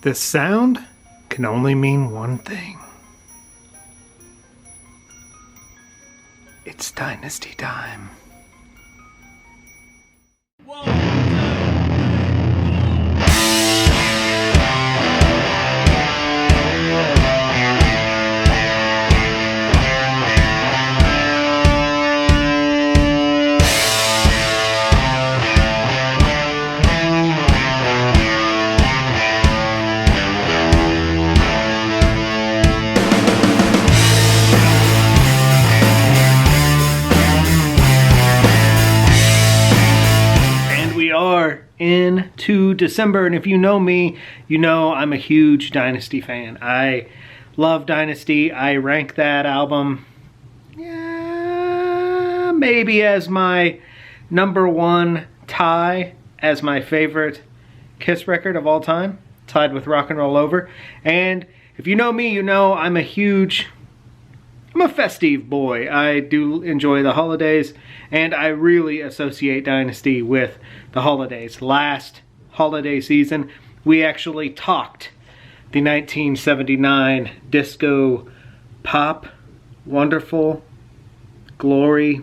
This sound can only mean one thing. It's Dynasty time. Into December, and if you know me, you know I'm a huge Dynasty fan. I love Dynasty. I rank that album maybe as my #1 tie as my favorite Kiss record of all time, tied with Rock and Roll Over. And if you know me, you know I'm a festive boy. I do enjoy the holidays, and I really associate Dynasty with the holidays. Last holiday season, we actually talked the 1979 disco pop, wonderful, glory,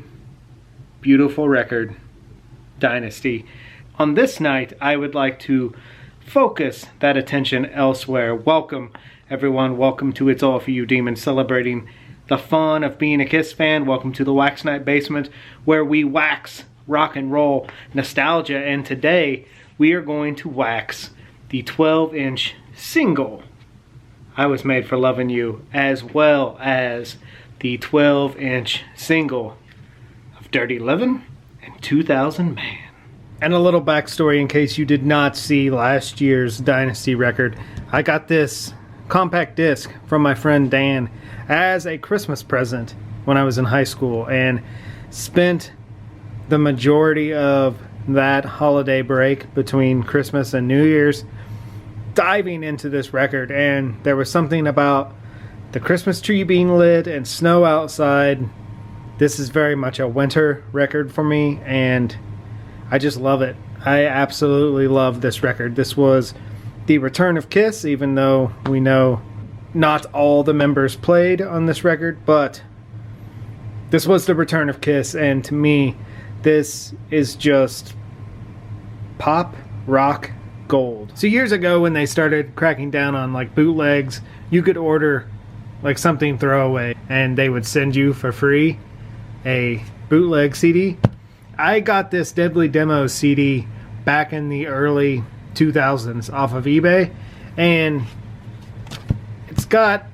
beautiful record, Dynasty. On this night, I would like to focus that attention elsewhere. Welcome, everyone. Welcome to It's All For You Demon, celebrating the fun of being a Kiss fan. Welcome to the Wax Night Basement, where we wax rock and roll nostalgia. And today we are going to wax the 12-inch single I Was Made for Lovin You, as well as the 12-inch single of Dirty Livin and 2000 Man. And a little backstory in case you did not see last year's Dynasty record. I got this compact disc from my friend Dan as a Christmas present when I was in high school, and spent the majority of that holiday break between Christmas and New Year's diving into this record. And there was something about the Christmas tree being lit and snow outside. This is very much a winter record for me, and I just love it. I absolutely love this record. This was the return of Kiss, even though we know not all the members played on this record, but this was the return of Kiss, and to me, this is just pop rock gold. So years ago, when they started cracking down on like bootlegs, you could order like something throwaway and they would send you for free a bootleg CD. I got this Deadly Demos CD back in the early 2000s off of eBay, and it's got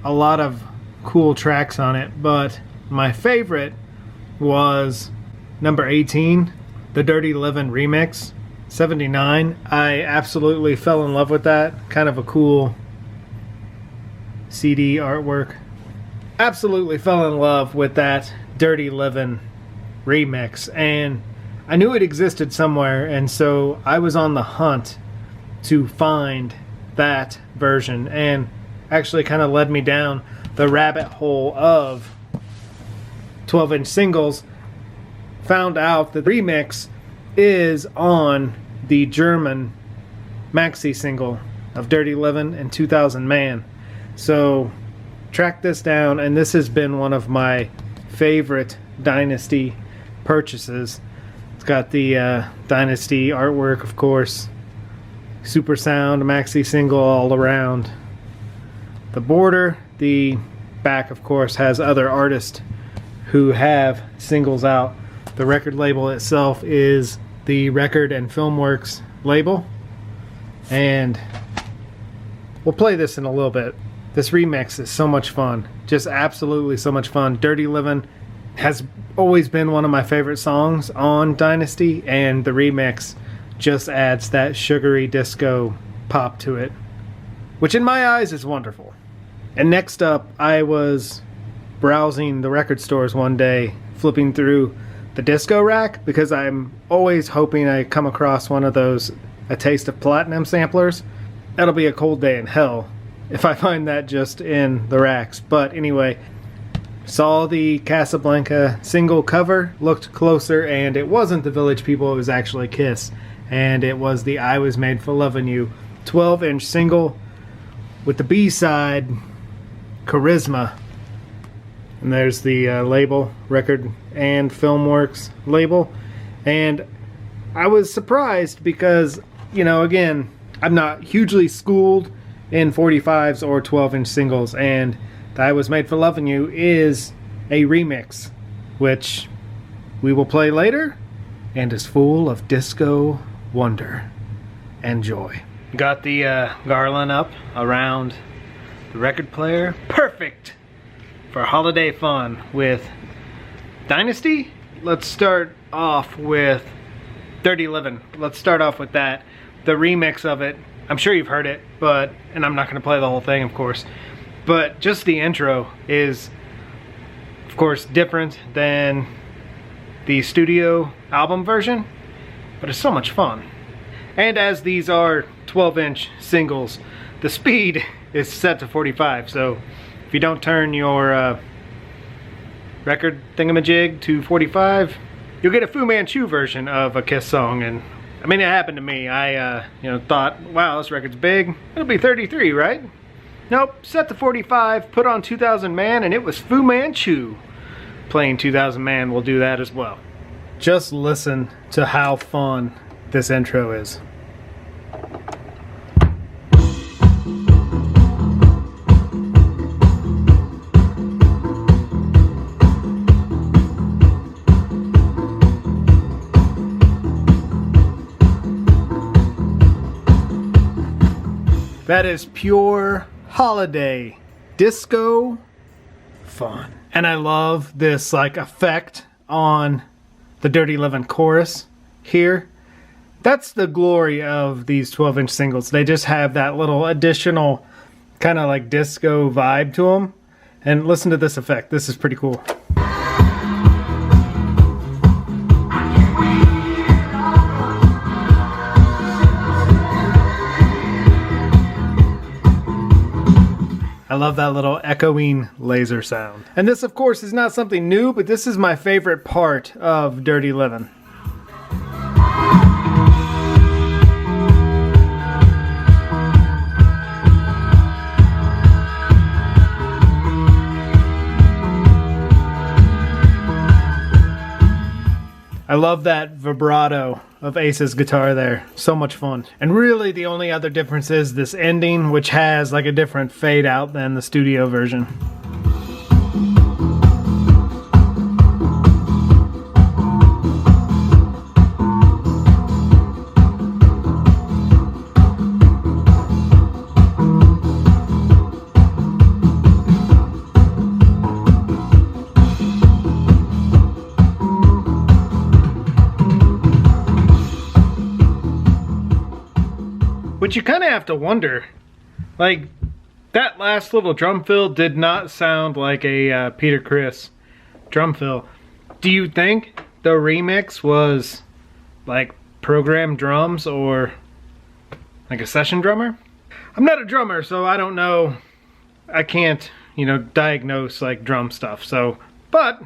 a lot of cool tracks on it, but my favorite was number 18, the Dirty Livin remix, 79. I absolutely fell in love with that. Kind of a cool CD artwork. Absolutely fell in love with that Dirty Livin remix, and I knew it existed somewhere, and so I was on the hunt to find that version, and actually kind of led me down the rabbit hole of 12-inch singles. Found out that the remix is on the German maxi single of Dirty Livin and 2000 Man. So tracked this down, and this has been one of my favorite Dynasty purchases. It's got the Dynasty artwork, of course, super sound maxi single all around the border. The back, of course, has other artists who have singles out. The record label itself is the Record and Filmworks label, and we'll play this in a little bit. This remix is so much fun, just absolutely so much fun. Dirty Livin has always been one of my favorite songs on Dynasty, and the remix just adds that sugary disco pop to it, which in my eyes is wonderful. And next up, I was browsing the record stores one day, flipping through the disco rack, because I'm always hoping I come across one of those A Taste of Platinum samplers. That'll be a cold day in hell if I find that just in the racks. But anyway, saw the Casablanca single cover, looked closer, and it wasn't the Village People, it was actually Kiss. And it was the I Was Made for Lovin You 12-inch single with the B-side, Charisma. And there's the label, Record and Filmworks label. And I was surprised because, you know, again, I'm not hugely schooled in 45s or 12-inch singles, and the I Was Made for Lovin You is a remix, which we will play later, and is full of disco wonder and joy. Got the garland up around the record player. Perfect for holiday fun with Dynasty. Let's start off with Dirty Livin. Let's start off with that. The remix of it, I'm sure you've heard it, but, and I'm not going to play the whole thing, of course, but just the intro is, of course, different than the studio album version, but it's so much fun. And as these are 12-inch singles, the speed is set to 45, so if you don't turn your record thingamajig to 45, you'll get a Fu Manchu version of a Kiss song. And I mean, it happened to me. I thought, wow, this record's big, it'll be 33, right? Nope, set to 45, put on 2000 Man, and it was Fu Manchu. Playing 2000 Man will do that as well. Just listen to how fun this intro is. That is pure holiday disco fun. And I love this like effect on the Dirty Livin' chorus here. That's the glory of these 12-inch singles. They just have that little additional kind of like disco vibe to them. And listen to this effect. This is pretty cool. I love that little echoing laser sound. And this, of course, is not something new, but this is my favorite part of Dirty Livin'. I love that vibrato of Ace's guitar there. So much fun. And really the only other difference is this ending, which has like a different fade out than the studio version. But you kind of have to wonder, like, that last little drum fill did not sound like a Peter Criss drum fill. Do you think the remix was like programmed drums or like a session drummer? I'm not a drummer, so I don't know. I can't, diagnose like drum stuff. So, but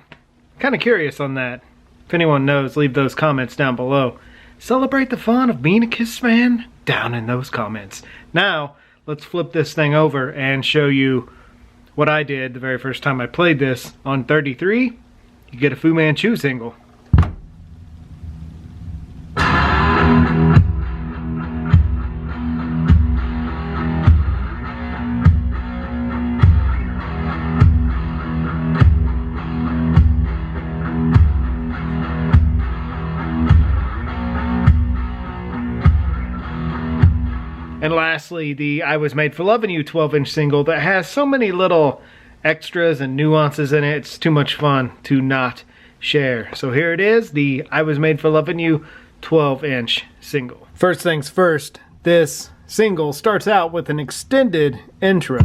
kind of curious on that. If anyone knows, leave those comments down below. Celebrate the fun of being a Kiss fan down in those comments. Now, let's flip this thing over and show you what I did the very first time I played this. On 33, you get a Fu Manchu single. And lastly, the I Was Made for Lovin' You 12-inch single that has so many little extras and nuances in it. It's too much fun to not share. So here it is, the I Was Made for Lovin' You 12-inch single. First things first, this single starts out with an extended intro.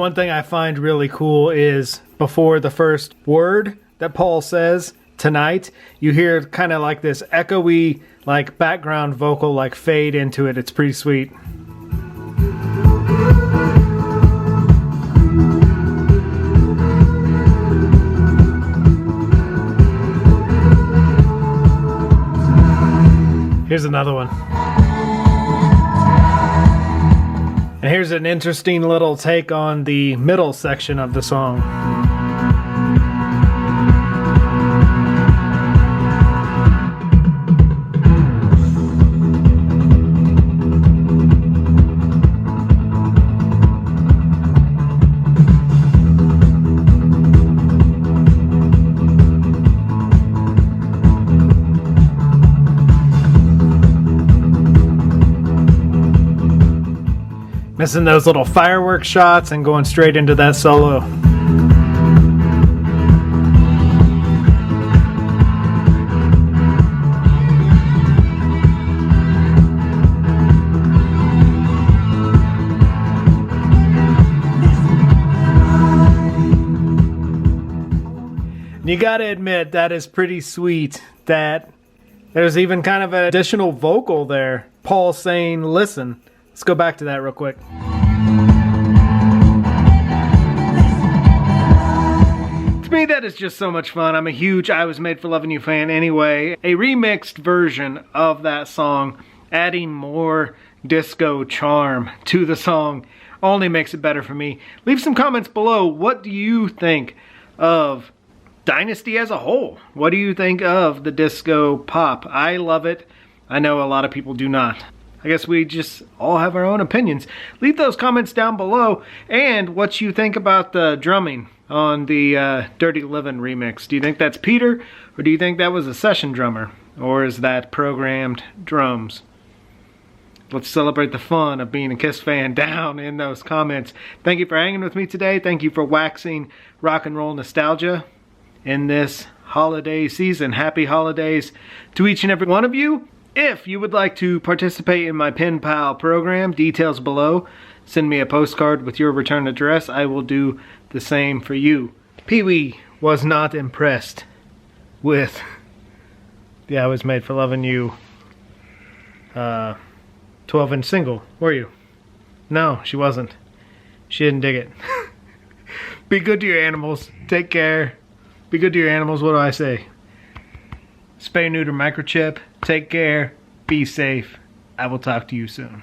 one thing I find really cool is before the first word that Paul says, tonight, you hear kind of like this echoey, like background vocal, like fade into it. It's pretty sweet. Here's another one. And here's an interesting little take on the middle section of the song. Missing those little fireworks shots and going straight into that solo. You gotta admit, that is pretty sweet that there's even kind of an additional vocal there. Paul saying, listen. Let's go back to that real quick. To me, that is just so much fun. I'm a huge I Was Made for Lovin You fan anyway. A remixed version of that song, adding more disco charm to the song, only makes it better for me. Leave some comments below. What do you think of Dynasty as a whole? What do you think of the disco pop? I love it. I know a lot of people do not. I guess we just all have our own opinions. Leave those comments down below, and what you think about the drumming on the Dirty Livin remix. Do you think that's Peter, or do you think that was a session drummer? Or is that programmed drums? Let's celebrate the fun of being a Kiss fan down in those comments. Thank you for hanging with me today. Thank you for waxing rock and roll nostalgia in this holiday season. Happy holidays to each and every one of you. If you would like to participate in my Pen Pal program, details below. Send me a postcard with your return address. I will do the same for you. Pee-wee was not impressed with the I Was Made for Lovin You 12-inch single, were you? No, she wasn't. She didn't dig it. Be good to your animals. Take care. Be good to your animals. What do I say? Spay, neuter, microchip. Take care. Be safe. I will talk to you soon.